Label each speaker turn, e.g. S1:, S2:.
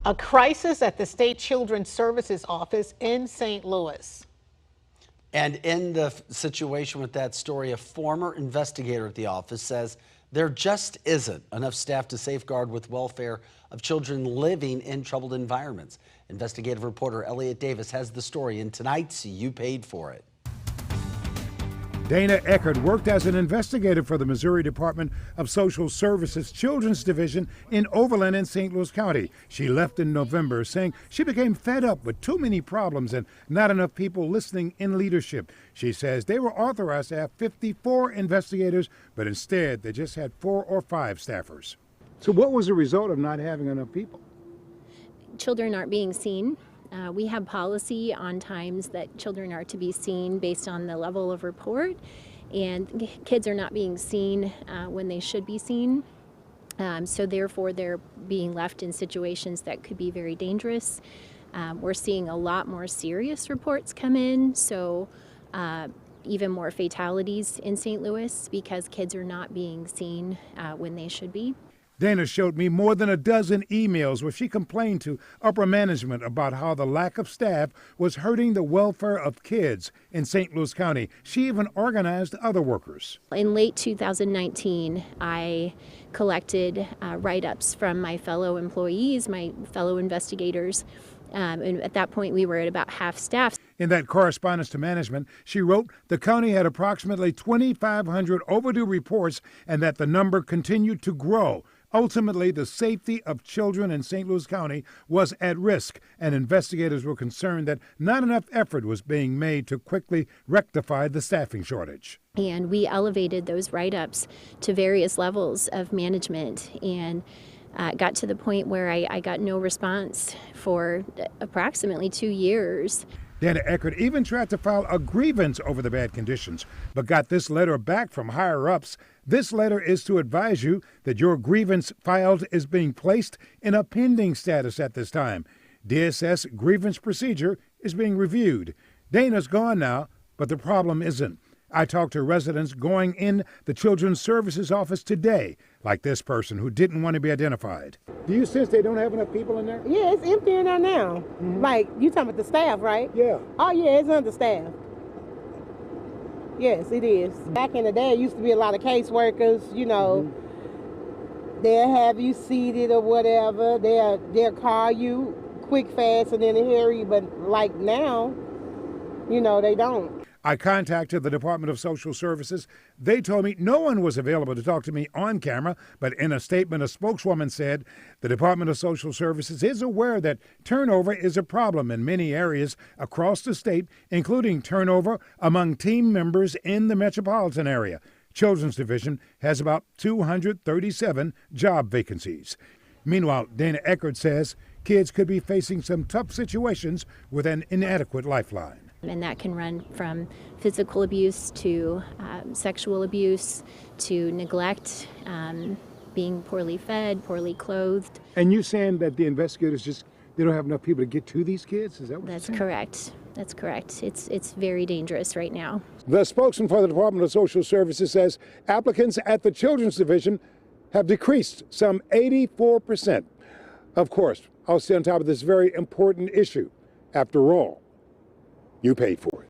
S1: A crisis at the State Children's Services Office in St. Louis.
S2: And in the situation with that story, a former investigator at the office says there just isn't enough staff to safeguard with welfare of children living in troubled environments. Investigative reporter Elliot Davis has the story in tonight's You Paid For It.
S3: Dana Eckert worked as an investigator for the Missouri Department of Social Services Children's Division in Overland in St. Louis County. She left in November, saying she became fed up with too many problems and not enough people listening in leadership. She says they were authorized to have 54 investigators, but instead they just had 4 or 5 staffers. So what was the result of not having enough people?
S4: Children aren't being seen. We have policy on times that children are to be seen based on the level of report, and kids are not being seen when they should be seen. So therefore they're being left in situations that could be very dangerous. We're seeing a lot more serious reports come in, so even more fatalities in St. Louis because kids are not being seen when they should be.
S3: Dana showed me more than a dozen emails where she complained to upper management about how the lack of staff was hurting the welfare of kids in St. Louis County. She even organized other workers.
S4: In late 2019, I collected write-ups from my fellow employees, my fellow investigators, and at that point we were at about half staff.
S3: In that correspondence to management, she wrote the county had approximately 2,500 overdue reports and that the number continued to grow. Ultimately, the safety of children in St. Louis County was at risk, and investigators were concerned that not enough effort was being made to quickly rectify the staffing shortage.
S4: And we elevated those write-ups to various levels of management and got to the point where I got no response for approximately 2 years.
S3: Dana Eckert even tried to file a grievance over the bad conditions, but got this letter back from higher-ups. This letter is to advise you that your grievance filed is being placed in a pending status at this time. DSS grievance procedure is being reviewed. Dana's gone now, but the problem isn't. I talked to residents going in the Children's Services Office today, like this person who didn't want to be identified. Do you sense they don't have enough people in there?
S5: Yeah, it's empty in there now. Mm-hmm. Like, you talking about the staff, right?
S3: Yeah.
S5: Oh, yeah, it's understaffed. Yes, it is. Back in the day, it used to be a lot of caseworkers, you know. Mm-hmm. They'll have you seated or whatever. They'll call you quick, fast, and in a hurry. But like now, you know, they don't.
S3: I contacted the Department of Social Services. They told me no one was available to talk to me on camera, but in a statement, a spokeswoman said the Department of Social Services is aware that turnover is a problem in many areas across the state, including turnover among team members in the metropolitan area. Children's Division has about 237 job vacancies. Meanwhile, Dana Eckert says kids could be facing some tough situations with an inadequate lifeline.
S4: And that can run from physical abuse to sexual abuse to neglect, being poorly fed, poorly clothed.
S3: And you saying that the investigators they don't have enough people to get to these kids? Is that what
S4: That's
S3: you're saying?
S4: correct. That's correct. It's very dangerous right now.
S3: The spokesman for the Department of Social Services says applicants at the Children's Division have decreased some 84%. Of course, I'll stay on top of this very important issue. After all, you paid for it.